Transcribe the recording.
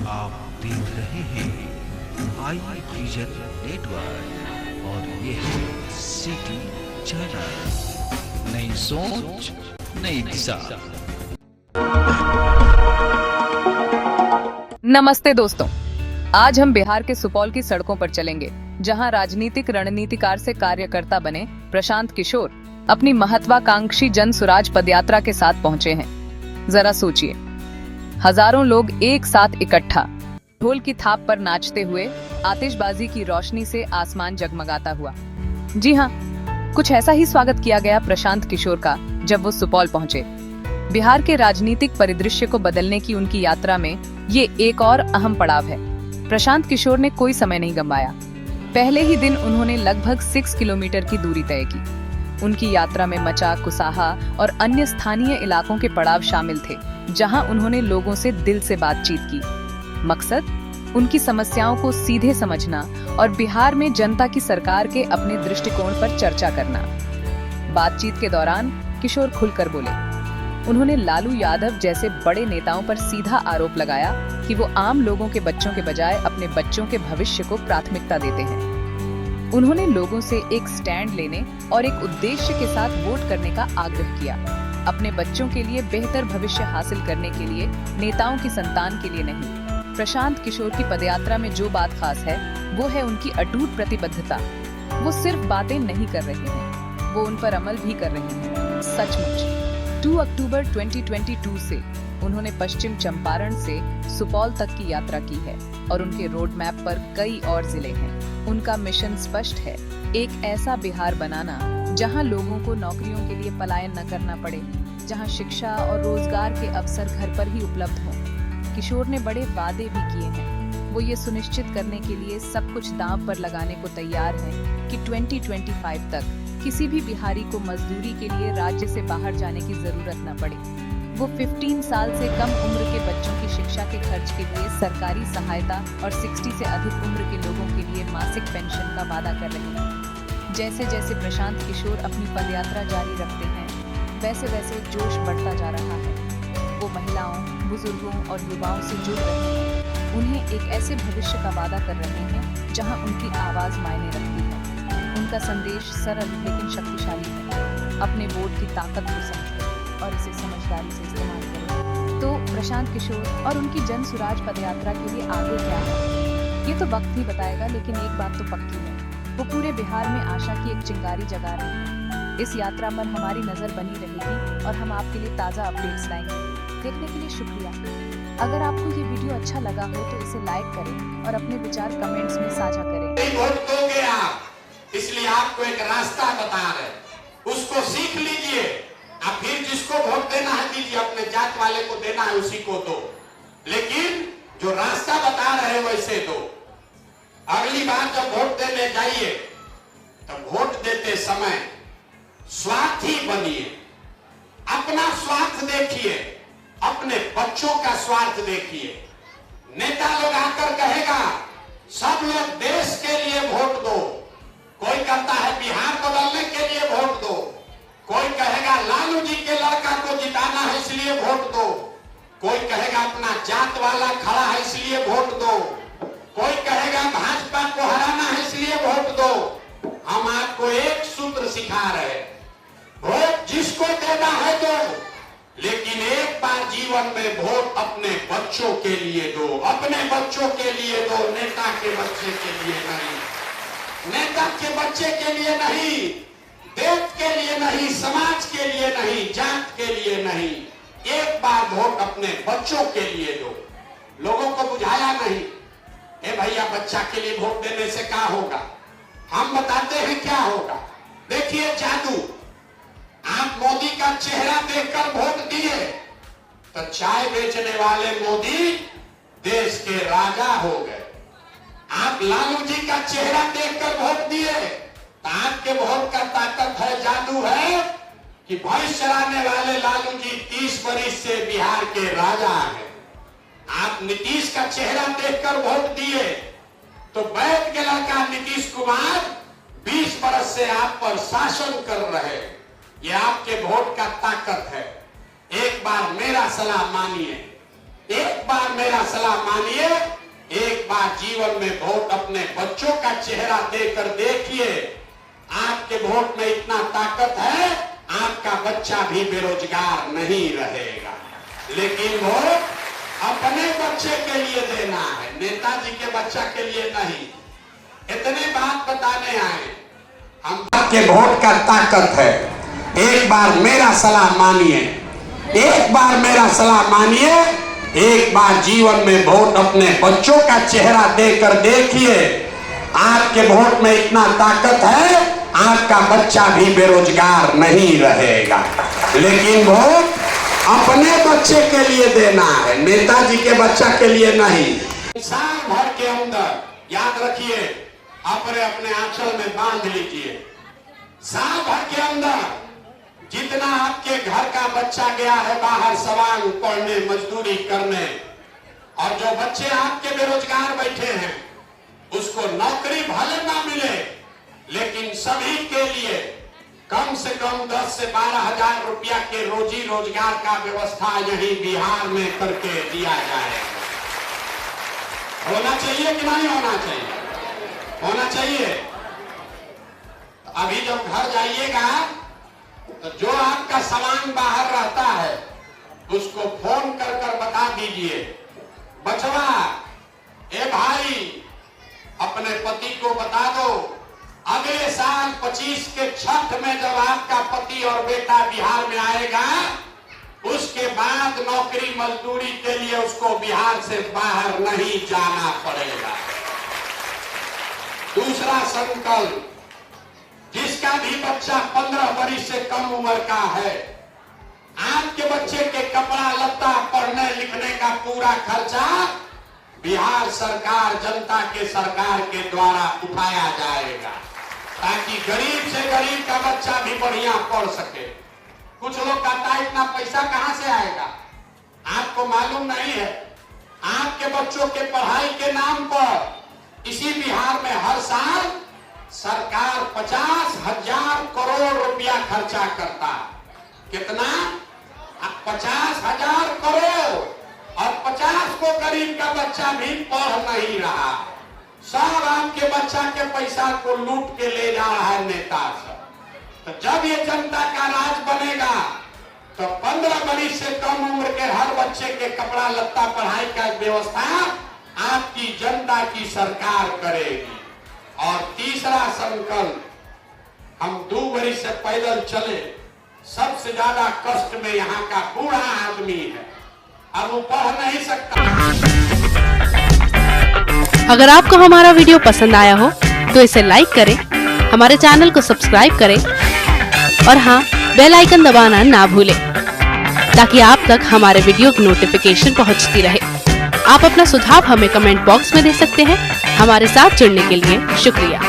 आप देख रहे हैं आई विजन नेटवर्क और ये है सिटी चैनल। नई सोच नई दिशा। नमस्ते दोस्तों, आज हम बिहार के सुपौल की सड़कों पर चलेंगे, जहां राजनीतिक रणनीतिकार से कार्यकर्ता बने प्रशांत किशोर अपनी महत्वाकांक्षी जन सुराज पदयात्रा के साथ पहुंचे हैं। जरा सोचिए, हजारों लोग एक साथ इकट्ठा, ढोल की थाप पर नाचते हुए, आतिशबाजी की रोशनी से आसमान जगमगाता हुआ। जी हाँ, कुछ ऐसा ही स्वागत किया गया प्रशांत किशोर का जब वो सुपौल पहुंचे। बिहार के राजनीतिक परिदृश्य को बदलने की उनकी यात्रा में ये एक और अहम पड़ाव है। प्रशांत किशोर ने कोई समय नहीं गंवाया। पहले ही दिन उन्होंने लगभग 6 किलोमीटर की दूरी तय की। उनकी यात्रा में मचा, कुसाहा और अन्य स्थानीय इलाकों के पड़ाव शामिल थे, जहां उन्होंने लोगों से दिल से बातचीत की। मकसद उनकी समस्याओं को सीधे समझना और बिहार में जनता की सरकार के अपने दृष्टिकोण पर चर्चा करना। बातचीत के दौरान किशोर खुलकर बोले। उन्होंने लालू यादव जैसे बड़े नेताओं पर सीधा आरोप लगाया कि वो आम लोगों के बच्चों के बजाय अपने बच्चों के भविष्य को प्राथमिकता देते हैं। उन्होंने लोगों से एक स्टैंड लेने और एक उद्देश्य के साथ वोट करने का आग्रह किया। अपने बच्चों के लिए बेहतर भविष्य हासिल करने के लिए, नेताओं की संतान के लिए नहीं। प्रशांत किशोर की पदयात्रा में जो बात खास है, वो है उनकी अटूट प्रतिबद्धता। वो सिर्फ बातें नहीं कर रहे हैं, वो उन पर अमल भी कर रहे हैं। सचमुच 2 अक्टूबर 2022 से उन्होंने पश्चिम चंपारण से सुपौल तक की यात्रा की है और उनके रोड मैप पर कई और जिले हैं। उनका मिशन स्पष्ट है, एक ऐसा बिहार बनाना जहां लोगों को नौकरियों के लिए पलायन न करना पड़े, जहां शिक्षा और रोजगार के अवसर घर पर ही उपलब्ध हों। किशोर ने बड़े वादे भी किए हैं। वो ये सुनिश्चित करने के लिए सब कुछ दांव पर लगाने को तैयार हैं कि 2025 तक किसी भी बिहारी को मजदूरी के लिए राज्य से बाहर जाने की जरूरत न पड़े। वो 15 साल से कम उम्र के बच्चों की शिक्षा के खर्च के लिए सरकारी सहायता और 60 से अधिक उम्र के लोगों के लिए मासिक पेंशन का वादा कर रहे हैं। जैसे जैसे प्रशांत किशोर अपनी पदयात्रा जारी रखते हैं, वैसे वैसे जोश बढ़ता जा रहा है। वो महिलाओं, बुजुर्गों और युवाओं से जुड़ रहे हैं। उन्हें एक ऐसे भविष्य का वादा कर रहे हैं जहां उनकी आवाज मायने रखती है। उनका संदेश सरल लेकिन शक्तिशाली है। अपने वोट की ताकत को समझें और इसे समझदारी से इस्तेमाल करें। तो प्रशांत किशोर और उनकी जन सुराज पदयात्रा के लिए आगे क्या है, ये तो वक्त ही बताएगा, लेकिन एक बात तो पक्की है, वो पूरे बिहार में आशा की एक चिंगारी जगा रहे हैं। इस यात्रा पर हमारी नजर बनी रहेगी और हम आपके लिए ताज़ा अपडेट्स लाएंगे। देखने के लिए शुक्रिया। अगर आपको ये वीडियो अच्छा लगा हो तो इसे लाइक करें और अपने विचार कमेंट्स में साझा करें। वोट दोगे आप, इसलिए आपको एक रास्ता बता रहे, उसको सीख लीजिए। आप फिर जिसको वोट देना है दीजिए, अपने जात वाले को देना है उसी को दो, लेकिन जो रास्ता बता रहे वैसे दो। अगली बार जब वोट देने जाइए तो वोट देते समय स्वार्थी बनिए। अपना स्वार्थ देखिए, अपने बच्चों का स्वार्थ देखिए। नेता लोग आकर कहेगा सब लोग देश के लिए वोट दो, कोई कहता है बिहार बदलने के लिए वोट दो, कोई कहेगा लालू जी के लड़का को जिताना है इसलिए वोट दो, कोई कहेगा अपना जात वाला खड़ा है इसलिए वोट दो, कोई कहेगा भाजपा को हराना है इसलिए वोट दो। हम आपको एक सूत्र सिखा रहे, वोट जिसको देना है दो, लेकिन एक बार जीवन में वोट अपने बच्चों के लिए दो। अपने बच्चों के लिए दो, नेता के बच्चे के लिए नहीं। नेता के बच्चे के लिए नहीं, देश के लिए नहीं, समाज के लिए नहीं, जात के लिए नहीं। एक बार वोट अपने बच्चों के लिए दो। लोगों को बुझाया नहीं, ए भैया बच्चा के लिए वोट देने से क्या होगा, हम बताते हैं क्या होगा। देखिए जादू, आप मोदी का चेहरा देखकर वोट दिए तो चाय बेचने वाले मोदी देश के राजा हो गए। आप लालू जी का चेहरा देखकर वोट दिए तो आपके वोट का ताकत है, जादू है कि भैंस चराने वाले लालू जी 30 वर्ष से बिहार के राजा हैं। आप नीतीश का चेहरा देखकर वोट दिए तो बैठ के लड़का नीतीश कुमार 20 वर्ष से आप पर शासन कर रहे। ये आपके वोट का ताकत है। एक बार मेरा सलाह मानिए, एक बार मेरा सलाह मानिए, एक बार जीवन में वोट अपने बच्चों का चेहरा देकर देखिए। आपके वोट में इतना ताकत है, आपका बच्चा भी बेरोजगार नहीं रहेगा। लेकिन वोट अपने बच्चे के लिए देना है, नेताजी के बच्चा के लिए नहीं। इतने बात बताने आए हम। आपके वोट का ताकत है, एक बार मेरा सलाह मानिए, एक बार मेरा सलाह मानिए, एक बार जीवन में वोट अपने बच्चों का चेहरा देकर देखिए। आपके वोट में इतना ताकत है, आपका बच्चा भी बेरोजगार नहीं रहेगा। लेकिन वोट अपने बच्चे के लिए देना है, नेताजी के बच्चा के लिए नहीं। साल भर के अंदर याद रखिए, अपने अपने आंचल में बांध लीजिए। साल भर के अंदर जितना आपके घर का बच्चा गया है बाहर सवाल पढ़ने, मजदूरी करने, और जो बच्चे आपके बेरोजगार बैठे हैं उसको नौकरी भले ना मिले, लेकिन सभी के लिए कम से कम 10 से 12 हजार रुपया के रोजी रोजगार का व्यवस्था यही बिहार में करके दिया जाएगा। होना चाहिए कि नहीं होना चाहिए? होना चाहिए। अभी जब घर जाइएगा तो जो आपका सामान बाहर रहता है उसको फोन कर कर बता दीजिए, बचवा, ए भाई, अपने पति को बता दो अगले साल 25 के छठ में जब आपका पति और बेटा बिहार में आएगा, उसके बाद नौकरी मजदूरी के लिए उसको बिहार से बाहर नहीं जाना पड़ेगा। दूसरा संकल्प, जिसका भी बच्चा 15 वर्ष से कम उम्र का है, आपके बच्चे के कपड़ा लत्ता पढ़ने लिखने का पूरा खर्चा बिहार सरकार, जनता के सरकार के द्वारा उठाया जाएगा, ताकि गरीब से गरीब का बच्चा भी बढ़िया पढ़ सके। कुछ लोग कहता है इतना पैसा कहां से आएगा? आपको मालूम नहीं है, आपके बच्चों के पढ़ाई के नाम पर इसी बिहार में हर साल सरकार 50,000 करोड़ रुपया खर्चा करता है। कितना? 50,000 करोड़। और 50 को गरीब का बच्चा भी पढ़ नहीं रहा, सब आपके बच्चा के पैसा को लूट के ले जा रहा है नेता सब। तो जब ये जनता का राज बनेगा तो 15 वर्ष से कम उम्र के हर बच्चे के कपड़ा लत्ता पढ़ाई का व्यवस्था आपकी जनता की सरकार करेगी। और तीसरा संकल्प, हम 2 वर्ष से पैदल चले, सबसे ज्यादा कष्ट में यहाँ का बूढ़ा आदमी है, अब वो पढ़ नहीं सकता। अगर आपको हमारा वीडियो पसंद आया हो तो इसे लाइक करें, हमारे चैनल को सब्सक्राइब करें और हाँ, बेल आइकन दबाना ना भूलें, ताकि आप तक हमारे वीडियो की नोटिफिकेशन पहुंचती रहे। आप अपना सुझाव हमें कमेंट बॉक्स में दे सकते हैं। हमारे साथ जुड़ने के लिए शुक्रिया।